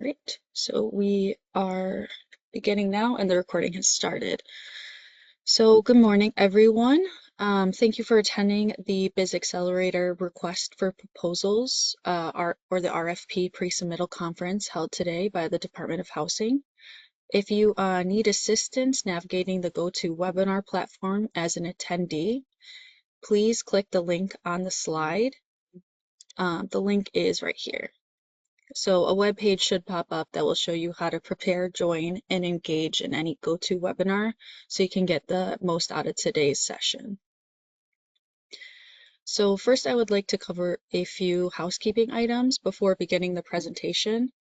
Great. So we are beginning now and the recording has started. So good morning, everyone. Thank you for attending the Biz Accelerator Request for Proposals or the RFP Pre-Submittal Conference held today by the Department of Housing. If you need assistance navigating the GoToWebinar platform as an attendee, please click the link on the slide. The link is right here. So a web page should pop up that will show you how to prepare, join, and engage in any GoToWebinar so you can get the most out of today's session. So first I would like to cover a few housekeeping items before beginning the presentation.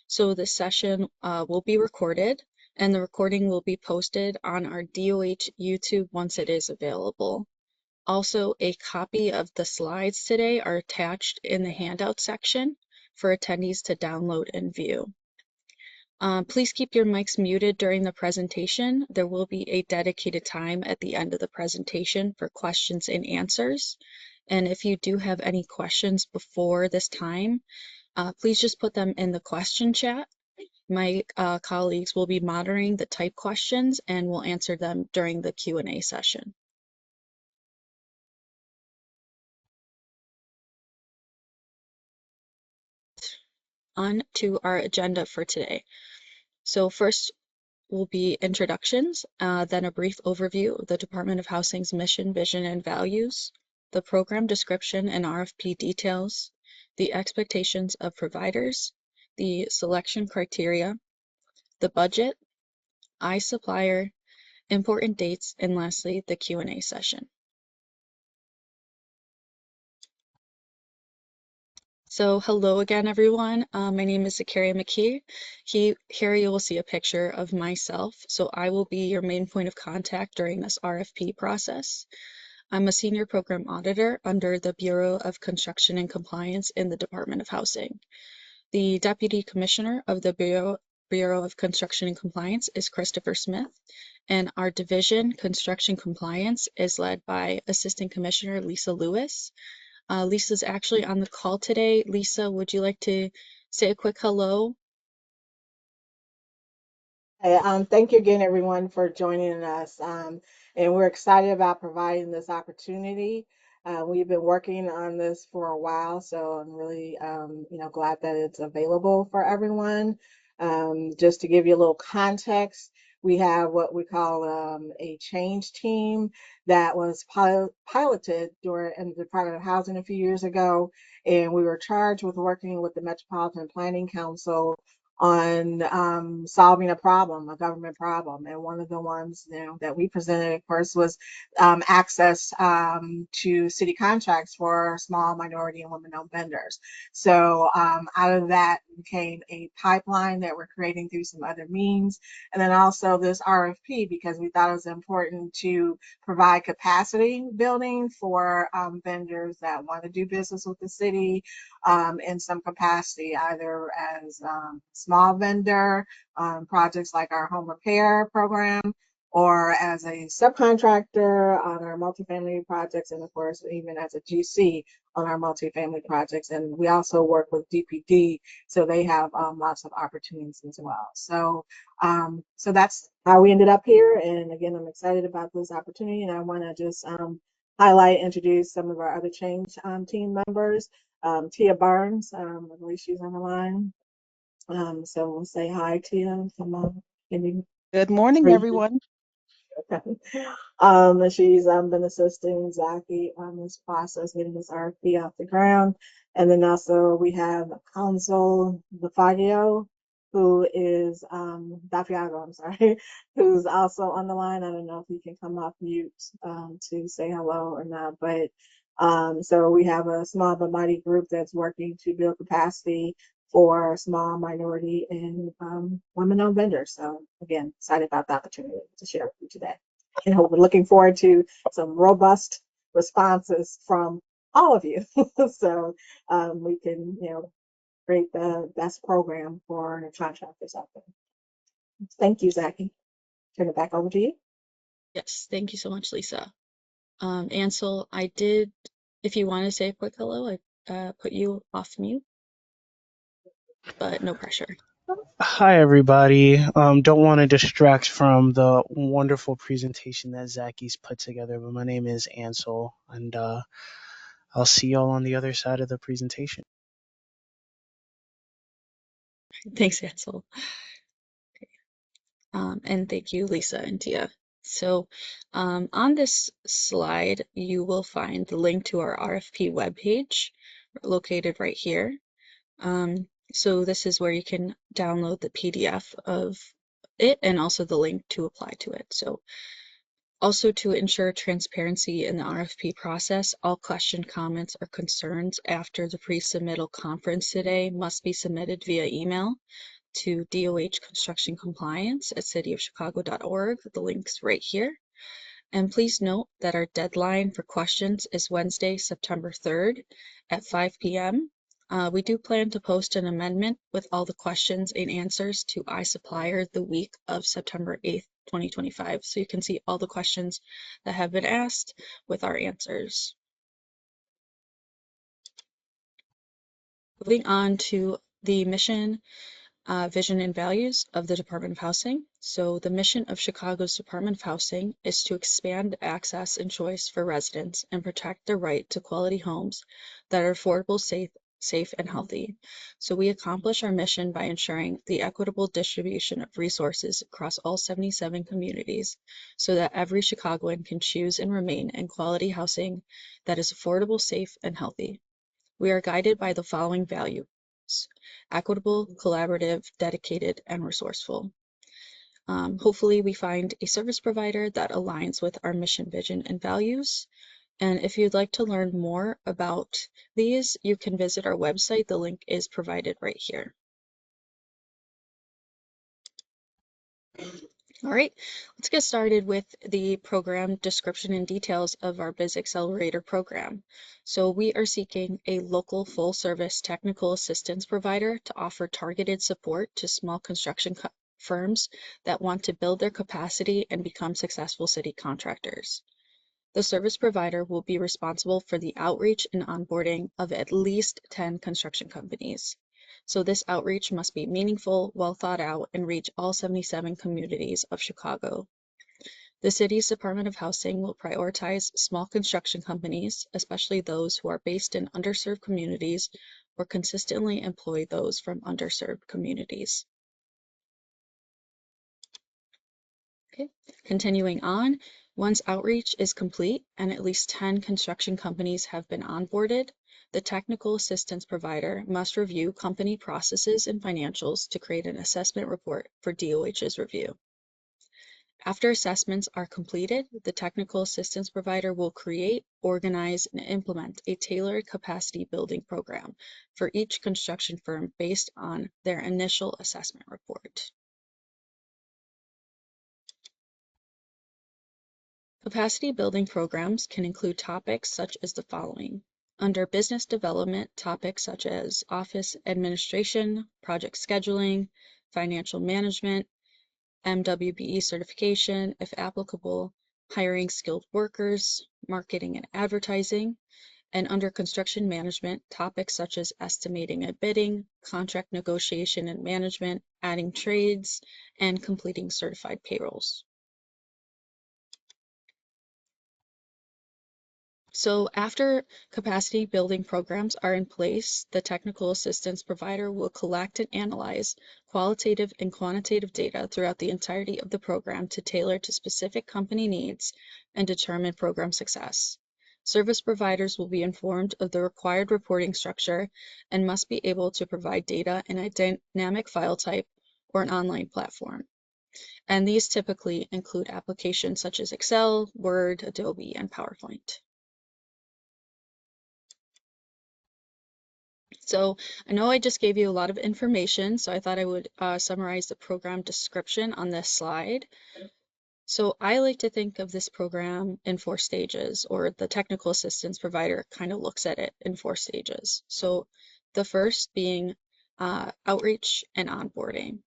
So this session will be recorded and the recording will be posted on our DOH YouTube once it is available. Also, a copy of the slides today are attached in the handout section for attendees to download and view. Please keep your mics muted during the presentation. There will be a dedicated time at the end of the presentation for questions and answers. And if you do have any questions before this time, please just put them in the question chat. My colleagues will be monitoring the type questions and will answer them during the Q&A session. On to our agenda for today. So first will be introductions, then a brief overview of the Department of Housing's mission, vision, and values, the program description and RFP details, the expectations of providers, the selection criteria, the budget, iSupplier, important dates, and lastly, the Q&A session. So hello again, everyone. My name is Zakaria McKee. Here you will see a picture of myself. So I will be your main point of contact during this RFP process. I'm a senior program auditor under the Bureau of Construction and Compliance in the Department of Housing. The Deputy Commissioner of the Bureau of Construction and Compliance is Christopher Smith, and our division, Construction Compliance, is led by Assistant Commissioner Lisa Lewis. Lisa's actually on the call today. Lisa, would you like to say a quick hello? Hey, thank you again, everyone, for joining us. And we're excited about providing this opportunity. We've been working on this for a while, so I'm really, glad that it's available for everyone. Just to give you a little context, we have what we call a change team that was piloted in the Department of Housing a few years ago, and we were charged with working with the Metropolitan Planning Council on solving a problem, a government problem. And one of the ones that we presented, of course, was access to city contracts for small minority and women-owned vendors. So out of that came a pipeline that we're creating through some other means. And then also this RFP, because we thought it was important to provide capacity building for vendors that want to do business with the city in some capacity, either as small vendor projects like our home repair program, or as a subcontractor on our multifamily projects, and of course, even as a GC on our multifamily projects. And we also work with DPD, so they have lots of opportunities as well. So, so that's how we ended up here. And again, I'm excited about this opportunity, and I want to just highlight, introduce some of our other change team members. Tia Barnes, I believe she's on the line. So we'll say hi, Tia. Come on. Good morning, everyone. Okay. She's been assisting Zaki on this process, getting this RFP off the ground. And then also we have Council Defagio, who is Dafiago, I'm sorry, who's also on the line. I don't know if you can come off mute to say hello or not, but so we have a small but mighty group that's working to build capacity for small minority and women-owned vendors. So again, excited about the opportunity to share with you today. And we're looking forward to some robust responses from all of you. So we can, create the best program for the contractors out there. Thank you, Zaki. Turn it back over to you. Yes, thank you so much, Lisa. Ansel, I did, if you want to say a quick hello, I put you off mute, but no pressure. Hi, everybody. Don't want to distract from the wonderful presentation that Zacky's put together, but my name is Ansel, and I'll see y'all on the other side of the presentation. Thanks, Ansel. And thank you, Lisa and Tia. So on this slide, you will find the link to our RFP webpage located right here. So this is where you can download the PDF of it and also the link to apply to it. So also to ensure transparency in the RFP process, all question, comments, or concerns after the pre-submittal conference today must be submitted via email to DOH Construction Compliance at cityofchicago.org. The link's right here. And please note that our deadline for questions is Wednesday, September 3rd at 5 p.m. We do plan to post an amendment with all the questions and answers to iSupplier the week of September 8th, 2025. So you can see all the questions that have been asked with our answers. Moving on to the mission, vision, and values of the Department of Housing. So the mission of Chicago's Department of Housing is to expand access and choice for residents and protect their right to quality homes that are affordable, safe, and healthy. So we accomplish our mission by ensuring the equitable distribution of resources across all 77 communities so that every Chicagoan can choose and remain in quality housing that is affordable, safe, and healthy. We are guided by the following values: equitable, collaborative, dedicated, and resourceful. Hopefully we find a service provider that aligns with our mission, vision, and values. And if you'd like to learn more about these, you can visit our website. The link is provided right here. All right, let's get started with the program description and details of our Biz Accelerator program. So we are seeking a local full-service technical assistance provider to offer targeted support to small construction firms that want to build their capacity and become successful city contractors. The service provider will be responsible for the outreach and onboarding of at least 10 construction companies. So this outreach must be meaningful, well thought out, and reach all 77 communities of Chicago. The city's Department of Housing will prioritize small construction companies, especially those who are based in underserved communities or consistently employ those from underserved communities. Okay, continuing on, once outreach is complete and at least 10 construction companies have been onboarded, the technical assistance provider must review company processes and financials to create an assessment report for DOH's review. After assessments are completed, the technical assistance provider will create, organize, and implement a tailored capacity building program for each construction firm based on their initial assessment report. Capacity building programs can include topics such as the following. Under business development, topics such as office administration, project scheduling, financial management, MWBE certification, if applicable, hiring skilled workers, marketing and advertising. And under construction management, topics such as estimating and bidding, contract negotiation and management, adding trades, and completing certified payrolls. So after capacity building programs are in place, the technical assistance provider will collect and analyze qualitative and quantitative data throughout the entirety of the program to tailor to specific company needs and determine program success. Service providers will be informed of the required reporting structure and must be able to provide data in a dynamic file type or an online platform. And these typically include applications such as Excel, Word, Adobe, and PowerPoint. So I know I just gave you a lot of information, so I thought I would summarize the program description on this slide. So I like to think of this program in 4 stages, or the technical assistance provider kind of looks at it in 4 stages. So the first being outreach and onboarding.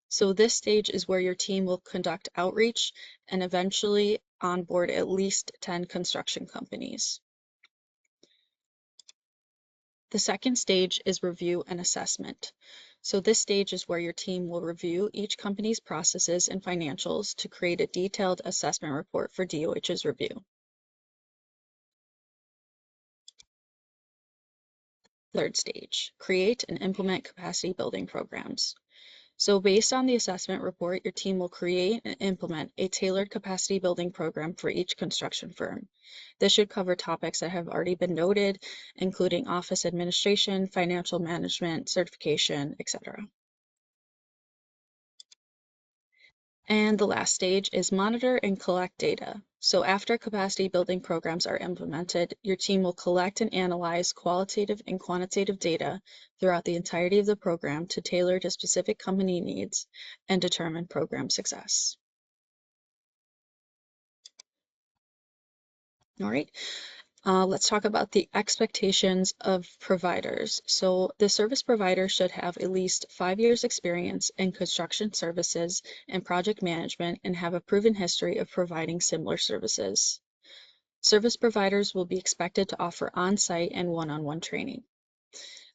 So this stage is where your team will conduct outreach and eventually onboard at least 10 construction companies. The second stage is review and assessment. So this stage is where your team will review each company's processes and financials to create a detailed assessment report for DOH's review. Third stage, create and implement capacity building programs. So based on the assessment report, your team will create and implement a tailored capacity building program for each construction firm. This should cover topics that have already been noted, including office administration, financial management, certification, etc. And the last stage is monitor and collect data. So after capacity building programs are implemented, your team will collect and analyze qualitative and quantitative data throughout the entirety of the program to tailor to specific company needs and determine program success. All right. Let's talk about the expectations of providers. So the service provider should have at least 5 years experience in construction services and project management and have a proven history of providing similar services. Service providers will be expected to offer on-site and one-on-one training.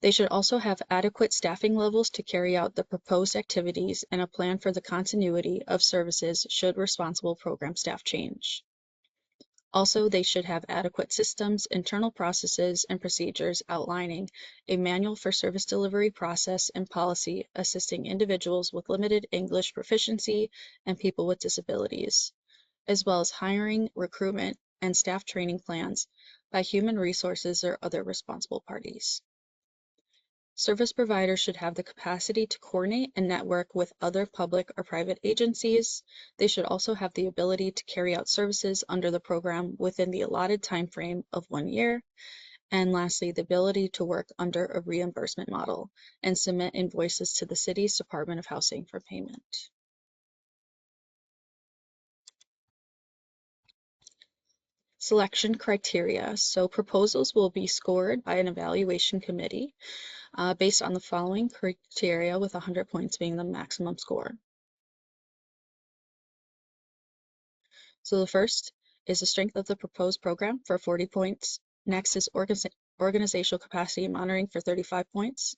They should also have adequate staffing levels to carry out the proposed activities and a plan for the continuity of services should responsible program staff change. Also, they should have adequate systems, internal processes, and procedures outlining a manual for service delivery process and policy assisting individuals with limited English proficiency and people with disabilities, as well as hiring, recruitment, and staff training plans by human resources or other responsible parties. Service providers should have the capacity to coordinate and network with other public or private agencies. They should also have the ability to carry out services under the program within the allotted time frame of 1 year. And lastly, the ability to work under a reimbursement model and submit invoices to the city's Department of Housing for payment. Selection criteria. So proposals will be scored by an evaluation committee based on the following criteria, with 100 points being the maximum score. So the first is the strength of the proposed program for 40 points. Next is organizational capacity monitoring for 35 points.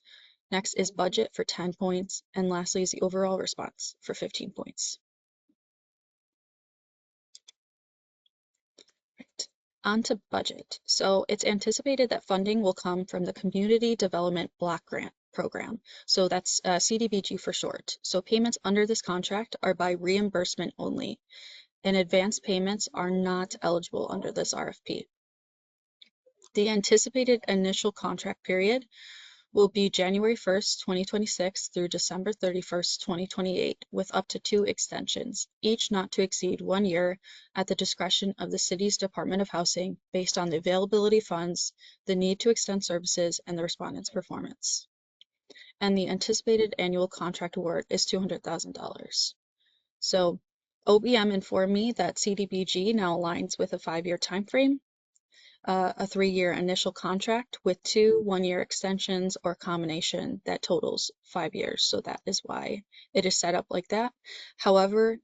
Next is budget for 10 points. And lastly is the overall response for 15 points. Right. On to budget. So it's anticipated that funding will come from the Community Development Block Grant Program. So that's CDBG for short. So payments under this contract are by reimbursement only, and advance payments are not eligible under this RFP. The anticipated initial contract period will be January 1st, 2026 through December 31st, 2028, with up to 2 extensions, each not to exceed 1 year at the discretion of the city's Department of Housing based on the availability of funds, the need to extend services, and the respondent's performance. And the anticipated annual contract award is $200,000. So OBM informed me that CDBG now aligns with a 5-year timeframe, a 3-year initial contract with 2 1-year extensions or combination that totals 5 years. So that is why it is set up like that. However,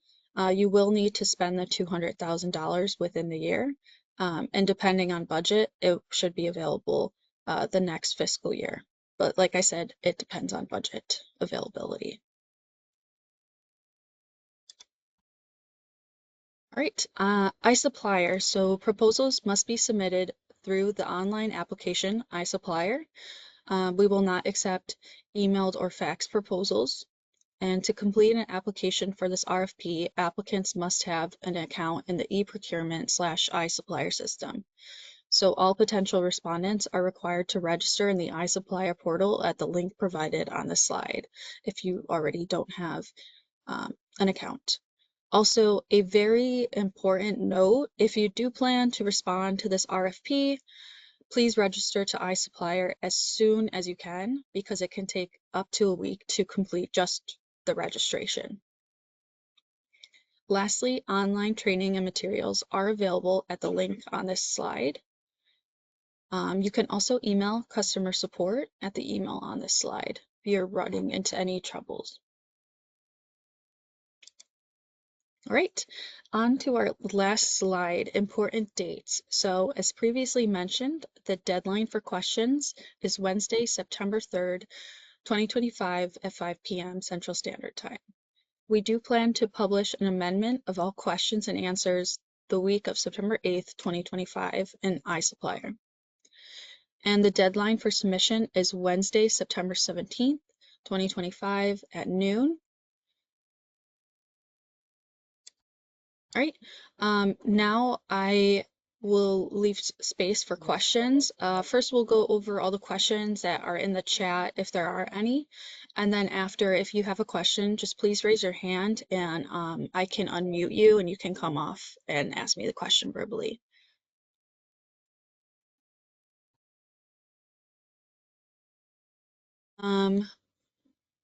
you will need to spend the $200,000 within the year. And depending on budget, it should be available the next fiscal year. But like I said, it depends on budget availability. All right, iSupplier. So proposals must be submitted through the online application iSupplier. We will not accept emailed or fax proposals. And to complete an application for this RFP, applicants must have an account in the eProcurement/iSupplier system. So all potential respondents are required to register in the iSupplier portal at the link provided on the slide if you already don't have an account. Also, a very important note, if you do plan to respond to this RFP, please register to iSupplier as soon as you can because it can take up to a week to complete just the registration. Lastly, online training and materials are available at the link on this slide. You can also email customer support at the email on this slide if you're running into any troubles. All right, on to our last slide, important dates. So as previously mentioned, the deadline for questions is Wednesday, September 3rd, 2025 at 5 p.m. Central Standard Time. We do plan to publish an amendment of all questions and answers the week of September 8th, 2025 in iSupplier. And the deadline for submission is Wednesday, September 17th, 2025 at noon. All right, now I will leave space for questions. First, we'll go over all the questions that are in the chat, if there are any. And then after, if you have a question, just please raise your hand and I can unmute you and you can come off and ask me the question verbally.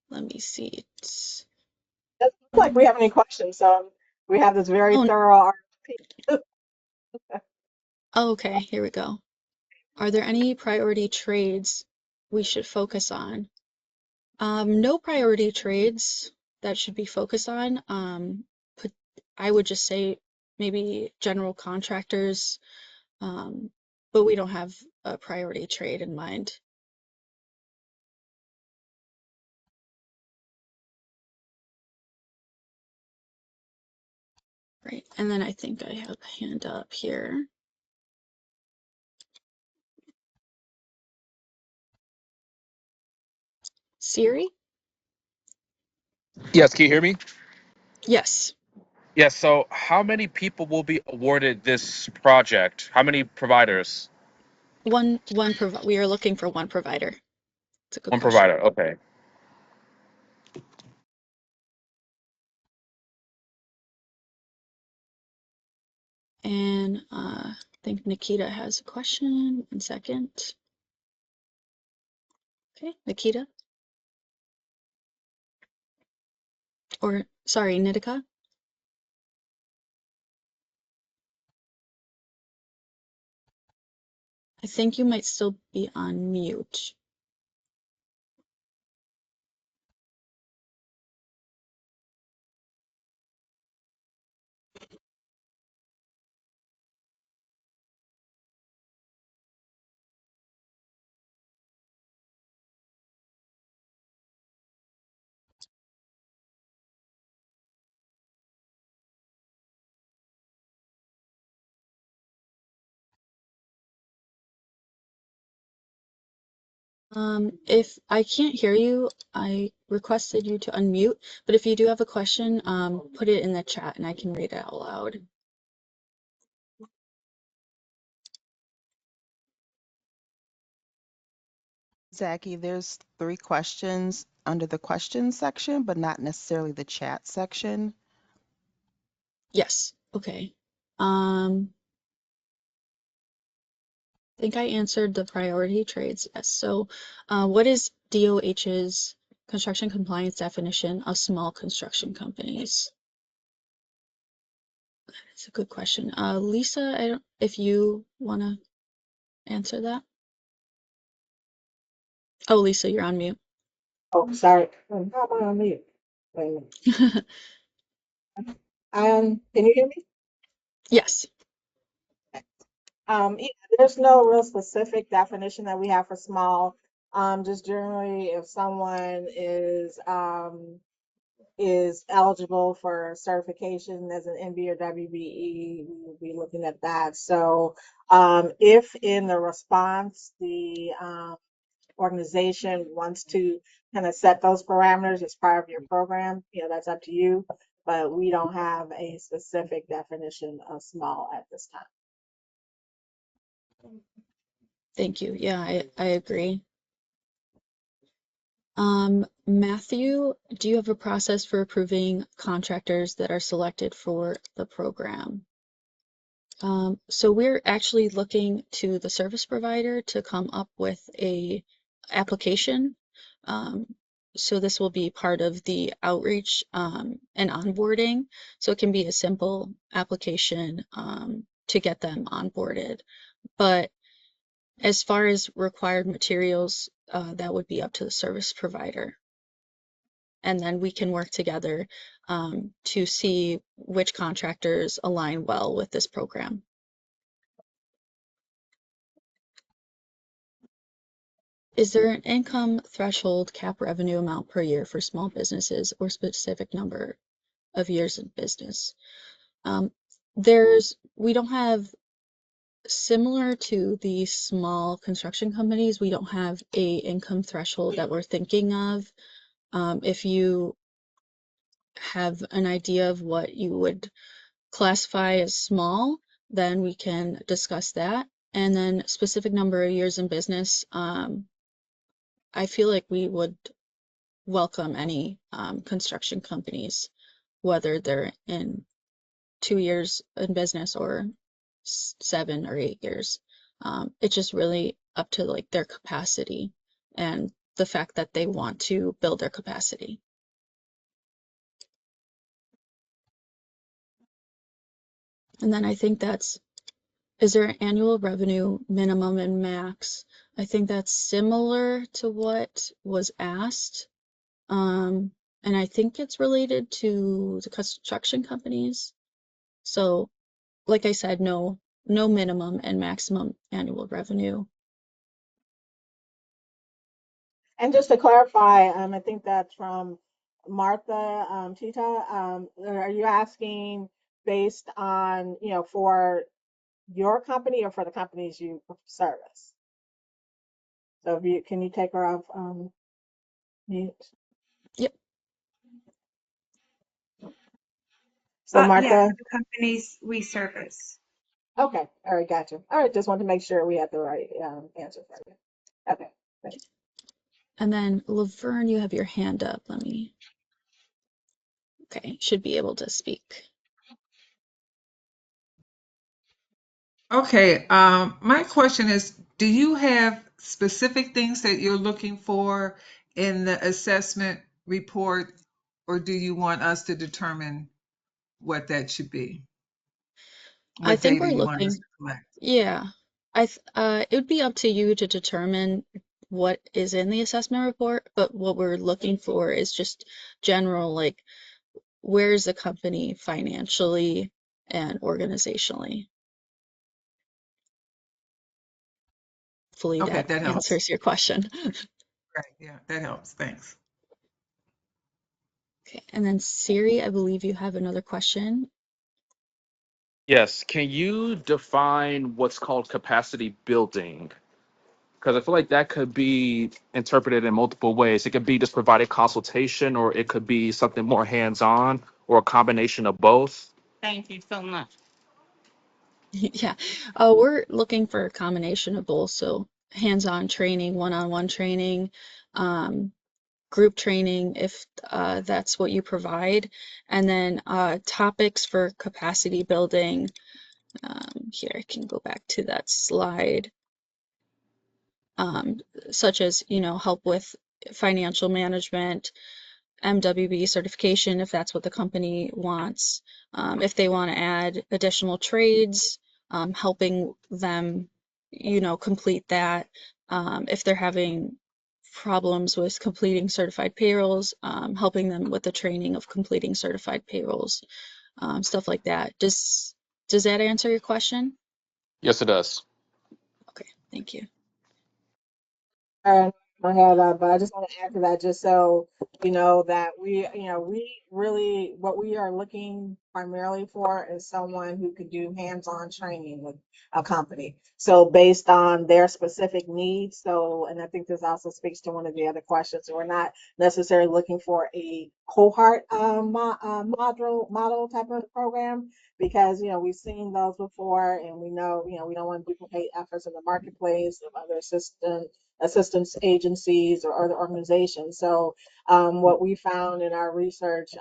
Let me see. Doesn't look like we have any questions, so we have this very Oh, thorough RFP. okay, here we go. Are there any priority trades we should focus on? No priority trades that should be focused on. I would just say maybe general contractors, but we don't have a priority trade in mind. Right, and then I think I have a hand up here. Siri? Yes, can you hear me? Yes, Yes, so how many people will be awarded this project? How many providers? we are looking for one provider. It's a good One question. provider, okay. And I think Nikita has a question. 1 second. Okay, Nikita? Or, sorry, Nitika? I think you might still be on mute. If I can't hear you, I requested you to unmute, but if you do have a question, put it in the chat and I can read it out loud. Zachy, there's 3 questions under the questions section, but not necessarily the chat section. Yes, okay. I think I answered the priority trades, yes. So what is DOH's construction compliance definition of small construction companies? That's a good question. Lisa, I don't, if you want to answer that. Oh, Lisa, you're on mute. Oh, sorry. How am I on mute? Wait a minute. Can you hear me? Yes. Yeah, there's no real specific definition that we have for small. Just generally, if someone is eligible for certification as an MB or WBE, we would be looking at that. So, if in the response the organization wants to kind of set those parameters as part of your program, that's up to you. But we don't have a specific definition of small at this time. Thank you. Yeah, I agree. Matthew, do you have a process for approving contractors that are selected for the program? So we're actually looking to the service provider to come up with a application. So this will be part of the outreach and onboarding. So it can be a simple application to get them onboarded. But as far as required materials, that would be up to the service provider. and then we can work together to see which contractors align well with this program. Is there an income threshold cap revenue amount per year for small businesses or specific number of years in business? We don't have, similar to the small construction companies, we don't have a income threshold that we're thinking of. If you have an idea of what you would classify as small, then we can discuss that. And then specific number of years in business, I feel like we would welcome any construction companies, whether they're in 2 years in business or 7 or 8 years. It's just really up to like their capacity and the fact that they want to build their capacity. And then I think is there an annual revenue minimum and max? I think that's similar to what was asked. And I think it's related to the construction companies. So, like I said, no minimum and maximum annual revenue. And just to clarify, I think that's from Martha Tita. Are you asking based on, for your company or for the companies you service? So can you take her off mute? Yep. So Yeah, Martha, for the companies we service. okay, all right, gotcha. All right, just wanted to make sure we had the right answer for you. Okay, thanks. And then Laverne, you have your hand up. Okay, should be able to speak. Okay, my question is, do you have specific things that you're looking for in the assessment report, or do you want us to determine what that should be? I What think data we're you want us looking, to collect? yeah. It would be up to you to determine what is in the assessment report, but what we're looking for is just general, like, where is the company financially and organizationally? Hopefully Okay, that that helps. answers your question. Right, yeah, that helps. Thanks. Okay, and then Siri, I believe you have another question. Yes. Can you define what's called capacity building? Because I feel like that could be interpreted in multiple ways. It could be just providing consultation, or it could be something more hands-on, or a combination of both. Thank you so much. Yeah, we're looking for a combination of both, so hands-on training, one-on-one training, group training if that's what you provide, and then topics for capacity building. Here, I can go back to that slide, such as, help with financial management, MWB certification if that's what the company wants. If they want to add additional trades, helping them, complete that. If they're having problems with completing certified payrolls, helping them with the training of completing certified payrolls, stuff like that. Does that answer your question? Yes, it does. Okay, thank you. And I had, but I just want to add to that just so you know that we really, what we are looking primarily for is someone who could do hands-on training with a company. So based on their specific needs. So, and I think this also speaks to one of the other questions. We're not necessarily looking for a cohort model type of program because we've seen those before, and we know we don't want to duplicate efforts in the marketplace of other assistance agencies or other organizations. So what we found in our research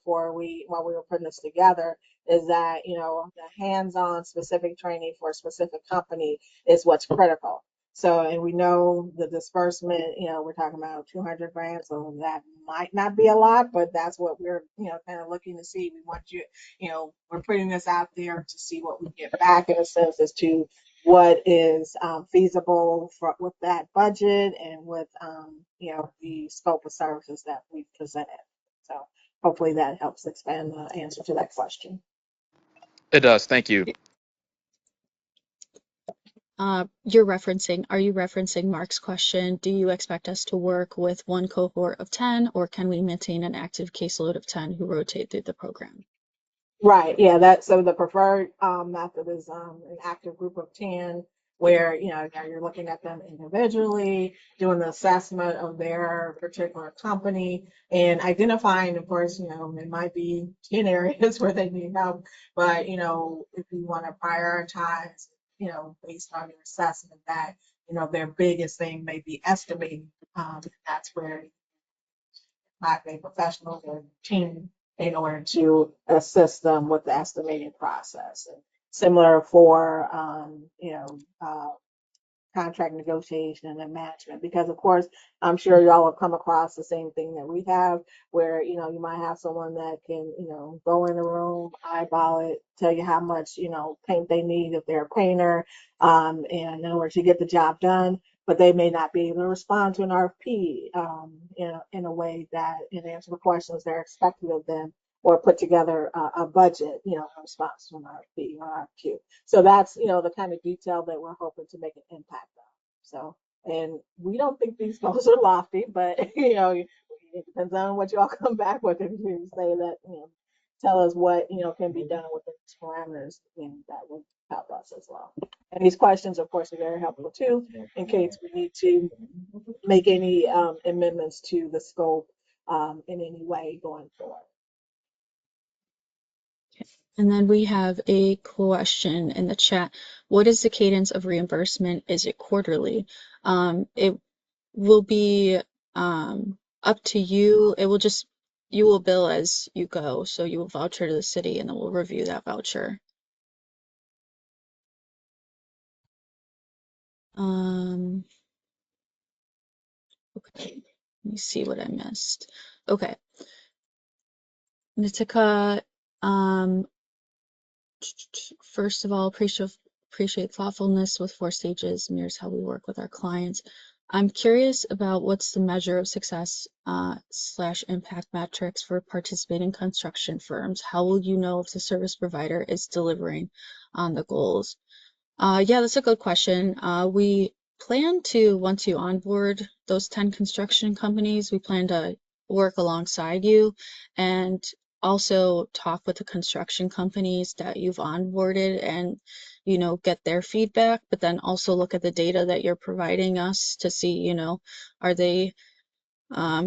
while we were putting this together is that the hands-on specific training for a specific company is what's critical. So, and we know the disbursement, we're talking about 200 grand, so that might not be a lot, but that's what we're, kind of looking to see. We want we're putting this out there to see what we get back in a sense as to what is feasible with that budget and with the scope of services that we've presented. So hopefully that helps expand the answer to that question. It does. Thank you. Are you referencing Mark's question? Do you expect us to work with one cohort of 10, or can we maintain an active caseload of 10 who rotate through the program? Right, yeah, that so the preferred method is an active group of 10 where you're looking at them individually, doing the assessment of their particular company and identifying, of course, there might be 10 areas where they need help, but if you want to prioritize, based on your assessment that, their biggest thing may be estimating, that's where not a professional or team in order to assist them with the estimating process. And similar for, contract negotiation and management, because of course I'm sure y'all have come across the same thing that we have, where you might have someone that can go in the room, eyeball it, tell you how much paint they need if they're a painter, and in order to get the job done, but they may not be able to respond to an RFP in a way that answer the questions they're expected of them, or put together a budget, in response to an RFP or RFQ. So that's, the kind of detail that we're hoping to make an impact on. So, and we don't think these goals are lofty, but, it depends on what you all come back with. If you say that, tell us what, can be done within these parameters, that would help us as well. And these questions, of course, are very helpful too, in case we need to make any amendments to the scope in any way going forward. And then we have a question in the chat. What is the cadence of reimbursement? Is it quarterly? It will be up to you. You will bill as you go. So you will voucher to the city and then we'll review that voucher. Okay, let me see what I missed. Okay. Nitika, first of all, appreciate thoughtfulness with 4 stages, mirrors how we work with our clients. I'm curious about what's the measure of success / impact metrics for participating construction firms. How will you know if the service provider is delivering on the goals? Yeah, that's a good question. We plan to, once you onboard those 10 construction companies, we plan to work alongside you and also talk with the construction companies that you've onboarded and, get their feedback, but then also look at the data that you're providing us to see, are they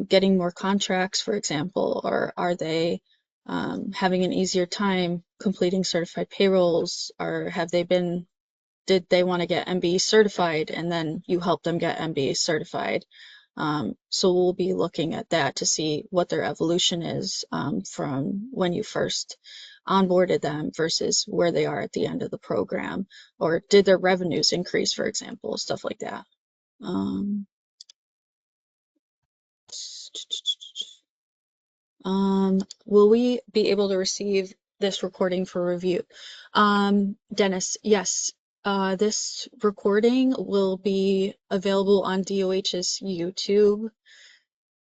getting more contracts, for example, or are they having an easier time completing certified payrolls, or did they want to get MBE certified and then you help them get MBE certified? So we'll be looking at that to see what their evolution is from when you first onboarded them versus where they are at the end of the program, or did their revenues increase, for example, stuff like that. Will we be able to receive this recording for review? Dennis, yes. This recording will be available on DOH's YouTube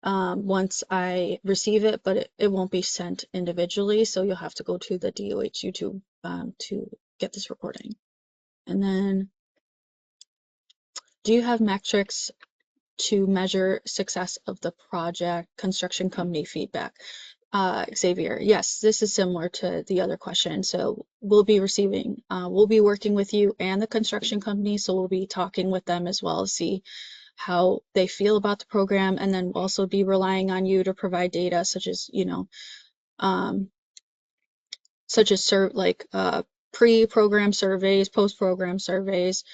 once I receive it, but it won't be sent individually, so you'll have to go to the DOH YouTube to get this recording. And then, do you have metrics to measure success of the project, construction company feedback? Xavier, yes, this is similar to the other question. So we'll be working with you and the construction company. So we'll be talking with them as well, see how they feel about the program, and then we'll also be relying on you to provide data such as, pre-program surveys, post-program surveys,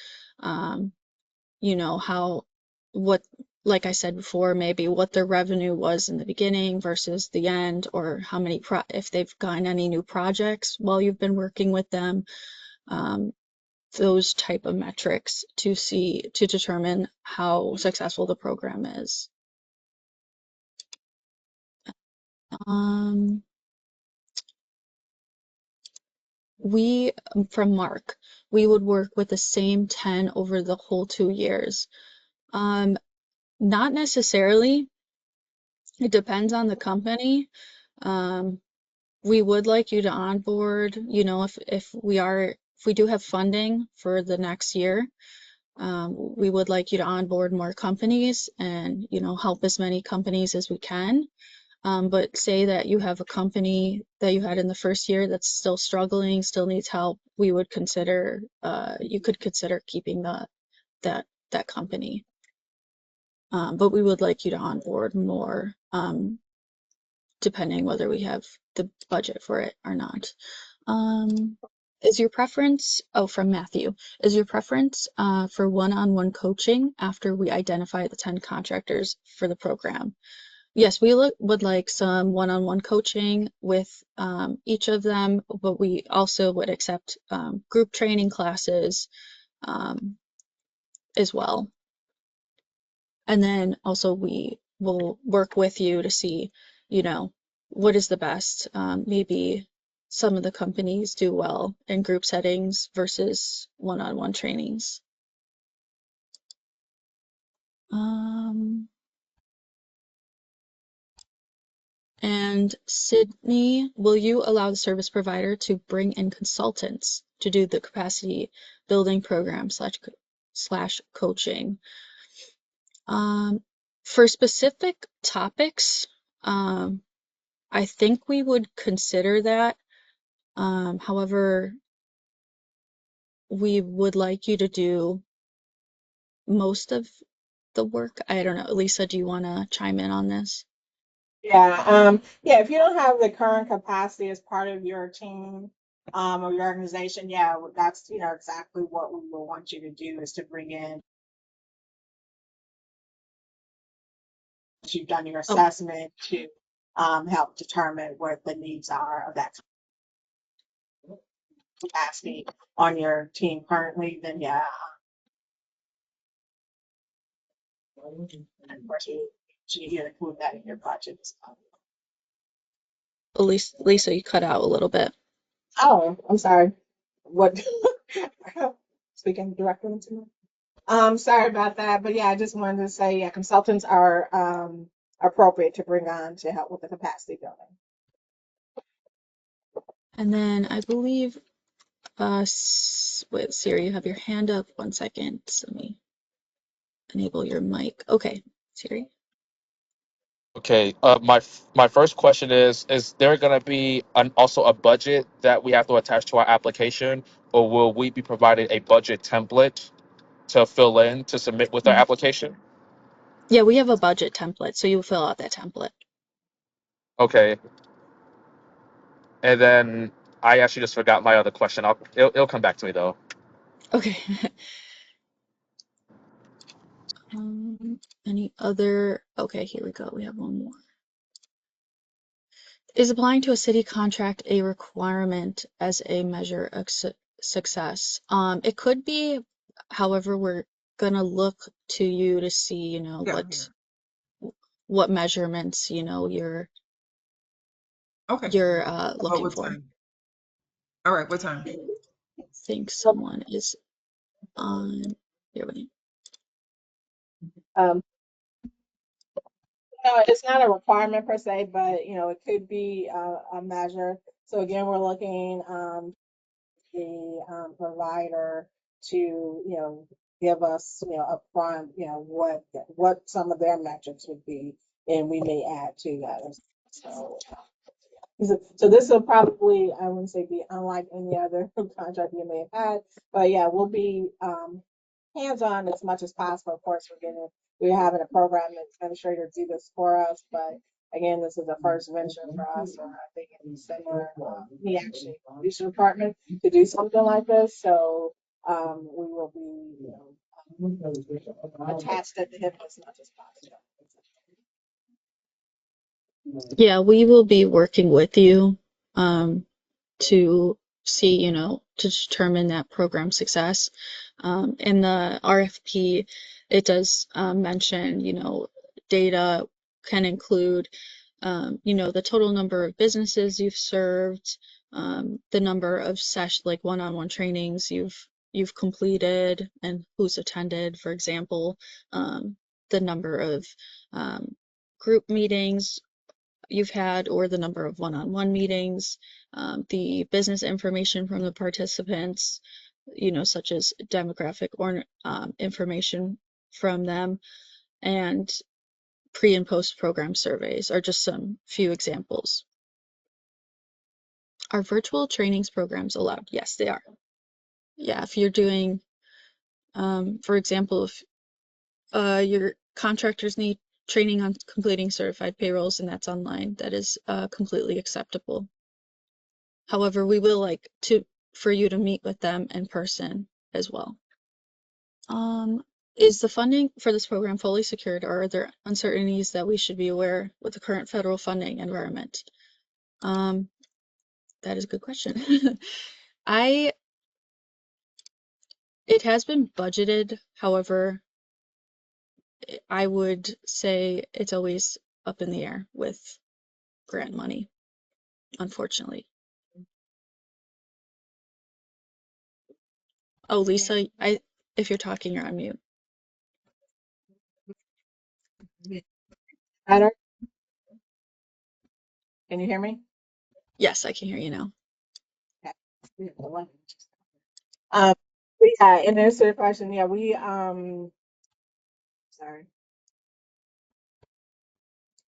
like I said before, maybe what their revenue was in the beginning versus the end, or how many if they've gotten any new projects while you've been working with them, those type of metrics to determine how successful the program is. From Mark, we would work with the same 10 over the whole 2 years. Not necessarily. It depends on the company. We would like you to onboard, you know, if we do have funding for the next year, we would like you to onboard more companies and, you know, help as many companies as we can. But say that you have a company that you had in the first year that's still struggling, still needs help, we would consider, you could consider keeping that company. But we would like you to onboard more, depending whether we have the budget for it or not. Is your preference, oh, from Matthew, is your preference for one-on-one coaching after we identify the 10 contractors for the program? Yes, we would like some one-on-one coaching with each of them, but we also would accept group training classes as well. And then also we will work with you to see, you know, what is the best. Maybe some of the companies do well in group settings versus one-on-one trainings. And Sydney, will you allow the service provider to bring in consultants to do the capacity building program slash coaching? For specific topics, I think we would consider that. However, we would like you to do most of the work. I don't know. Lisa, do you want to chime in on this? Yeah, if you don't have the current capacity as part of your team, or your organization, yeah, that's, you know, exactly what we will want you to do is to bring in, you've done your Oh, assessment to help determine what the needs are of that capacity on your team currently, then yeah, of course you include that in your budget as well. Lisa, you cut out a little bit. Oh, I'm sorry. What? Speaking directly into me. Sorry about that, but yeah, I just wanted to say, yeah, consultants are appropriate to bring on to help with the capacity building. And then I believe, wait, Siri, you have your hand up. 1 second. Let me enable your mic. Okay, Siri. Okay. My first question is there going to be also a budget that we have to attach to our application, or will we be provided a budget template to fill in to submit with our Mhm. application? Yeah, we have a budget template, so you fill out that template. Okay. And then I actually just forgot my other question. It'll come back to me though. Okay. Any other? Okay, here we go. We have one more. Is applying to a city contract a requirement as a measure of success? It could be, however, we're gonna look to you to see, you know, Yeah, yeah. what measurements, you know, Okay. you're About looking what for. time? All right, what time? I think someone is on here. Wait. Um, no, it's not a requirement per se, but you know, it could be a measure. So again, we're looking the provider to, you know, give us, you know, upfront, you know, what some of their metrics would be, and we may add to that. So, so this will probably, I wouldn't say be unlike any other contract you may have had, but yeah, we'll be hands-on as much as possible. Of course, we're having a program administrator do this for us, but again, this is a first venture for us, or I think in December, we actually police department to do something like this. So we will be, you know, attached at the hip as much as possible. Yeah, we will be working with you to see, you know, to determine that program success. In the RFP, it does mention, you know, data can include, you know, the total number of businesses you've served, the number of like one-on-one trainings you've completed and who's attended, for example, the number of group meetings you've had or the number of one-on-one meetings, the business information from the participants, such as demographic or information from them, and pre and post program surveys are just some few examples. Are virtual trainings programs allowed? Yes, they are. Yeah, if you're doing, for example, if your contractors need training on completing certified payrolls and that's online, that is completely acceptable. However, we will like for you to meet with them in person as well. Is the funding for this program fully secured, or are there uncertainties that we should be aware with the current federal funding environment? That is a good question. It has been budgeted, however, I would say it's always up in the air with grant money, unfortunately. Oh, Lisa, if you're talking, you're on mute. Better? Can you hear me? Yes, I can hear you now. Okay. Um, yeah, and answer the question, yeah, sorry.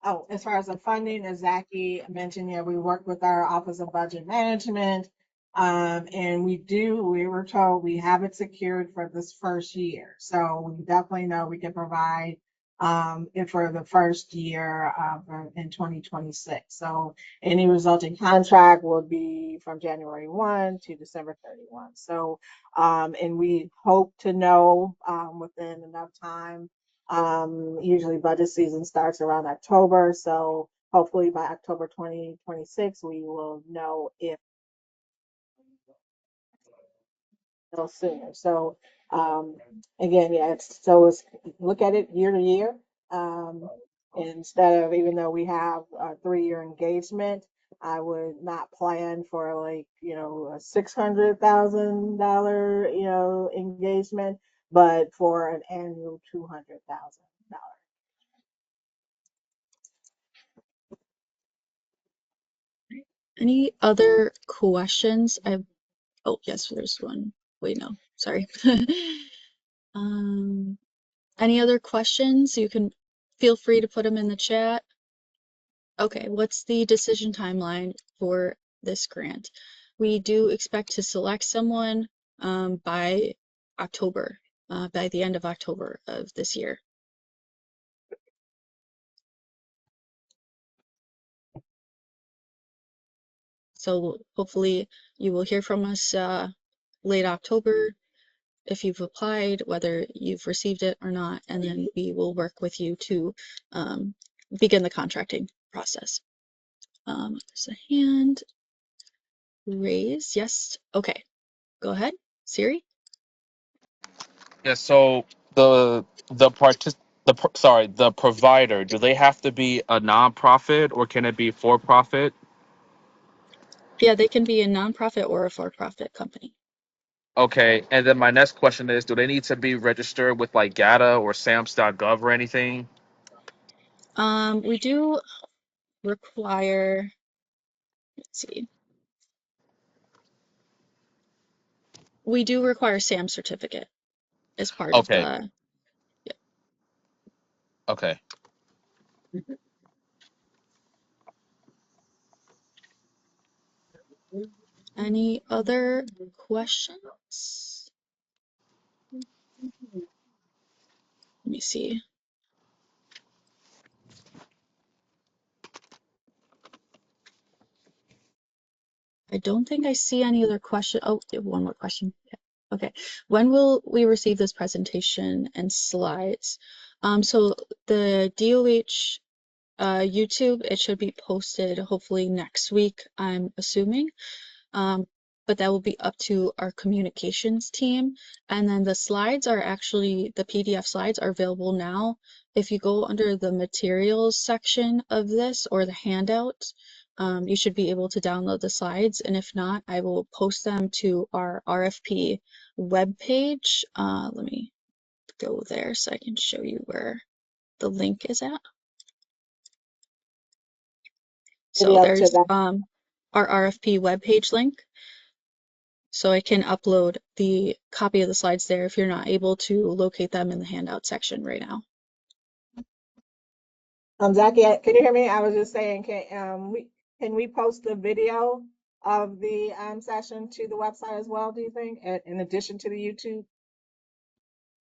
Oh, as far as the funding, as Zachy mentioned, yeah, we work with our Office of Budget Management. And we were told we have it secured for this first year. So we definitely know we can provide it for the first year in 2026. So any resulting contract will be from January 1 to December 31. So, and we hope to know within enough time. Usually budget season starts around October, so hopefully by October 2026, we will know if it'll sooner. So again, yeah, it's look at it year to year. Instead of, even though we have a 3-year engagement, I would not plan for like, a $600,000, engagement, but for an annual $200,000. Any other questions? Oh, yes, there's one. Wait, no, sorry. Um, any other questions? You can feel free to put them in the chat. Okay, what's the decision timeline for this grant? We do expect to select someone by October, by the end of October of this year. So hopefully you will hear from us late October if you've applied, whether you've received it or not, and then we will work with you to begin the contracting process. There's a hand raised. Yes. Okay. Go ahead, Siri. Yeah. So the provider, do they have to be a nonprofit or can it be for profit? Yeah, they can be a nonprofit or a for-profit company. Okay. And then my next question is, do they need to be registered with like GATA or SAMS.gov or anything? We do require, let's see, we do require SAM certificate as part of Okay. the, yeah. Okay. Any other questions? Let me see. I don't think I see any other question. Oh, one more question. Yeah. Okay. When will we receive this presentation and slides? So the DOH YouTube, it should be posted hopefully next week, I'm assuming. But that will be up to our communications team. And then the slides are actually, the PDF slides are available now. If you go under the materials section of this or the handout, you should be able to download the slides. And if not, I will post them to our RFP webpage. Let me go there so I can show you where the link is at. So video to there's that. our RFP webpage link. So I can upload the copy of the slides there if you're not able to locate them in the handout section right now. Jackie, can you hear me? I was just saying, can we post the video of the session to the website as well, do you think, in addition to the YouTube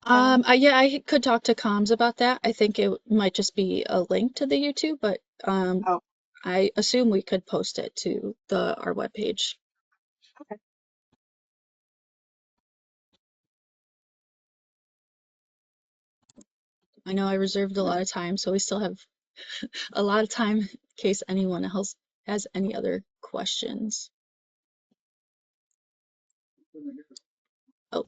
channel? Yeah, I could talk to comms about that. I think it might just be a link to the YouTube, but Oh, I assume we could post it to our webpage. okay. I know I reserved a lot of time, so we still have a lot of time in case anyone else has any other questions. Oh,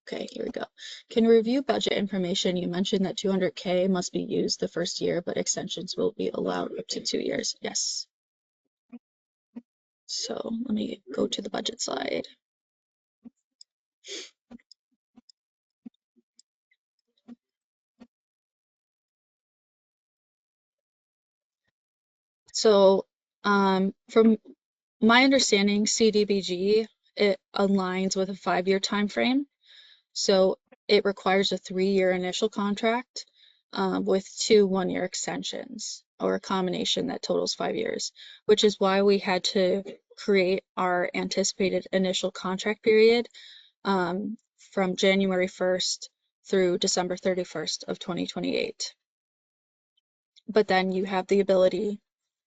okay, here we go. Can review budget information. You mentioned that 200K must be used the first year, but extensions will be allowed up to 2 years. Yes. So let me go to the budget slide. So from my understanding, CDBG, it aligns with a 5-year time frame. So it requires a 3-year initial contract with 2 1-year extensions, or a combination that totals 5 years, which is why we had to create our anticipated initial contract period from January 1st through December 31st of 2028. But then you have the ability,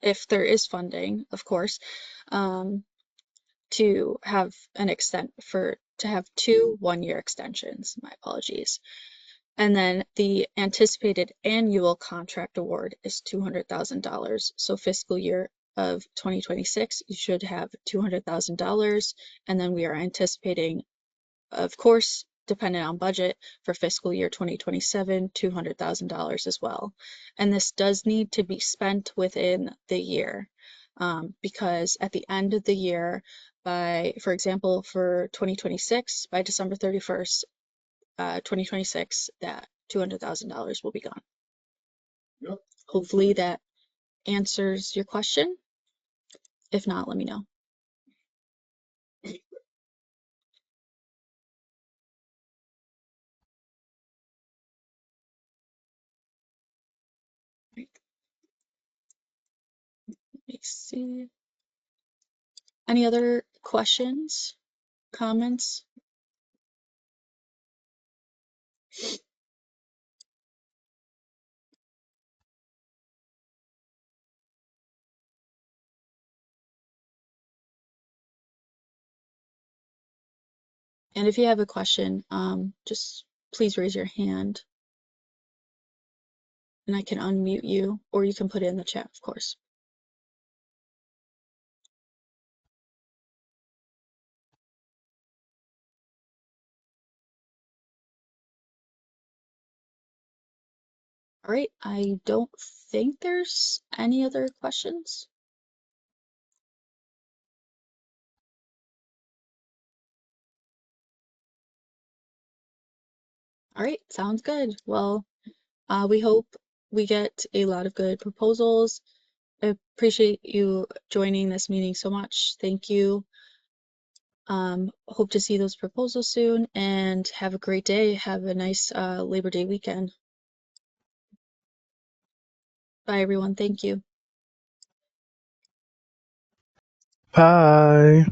if there is funding, of course, to have to have 2 1-year extensions. My apologies. And then the anticipated annual contract award is $200,000. So fiscal year of 2026, you should have $200,000. And then we are anticipating, of course, dependent on budget, for fiscal year 2027, $200,000 as well. And this does need to be spent within the year, because at the end of the year, for example, for 2026, by December 31st, 2026, that $200,000 will be gone. Yep. Hopefully that answers your question. If not, let me know. Let me see. Any other questions, comments? And if you have a question, just please raise your hand and I can unmute you, or you can put it in the chat, of course. All right, I don't think there's any other questions. All right, sounds good. Well, we hope we get a lot of good proposals. I appreciate you joining this meeting so much. Thank you. Hope to see those proposals soon, and have a great day. Have a nice Labor Day weekend. Bye, everyone. Thank you. Bye.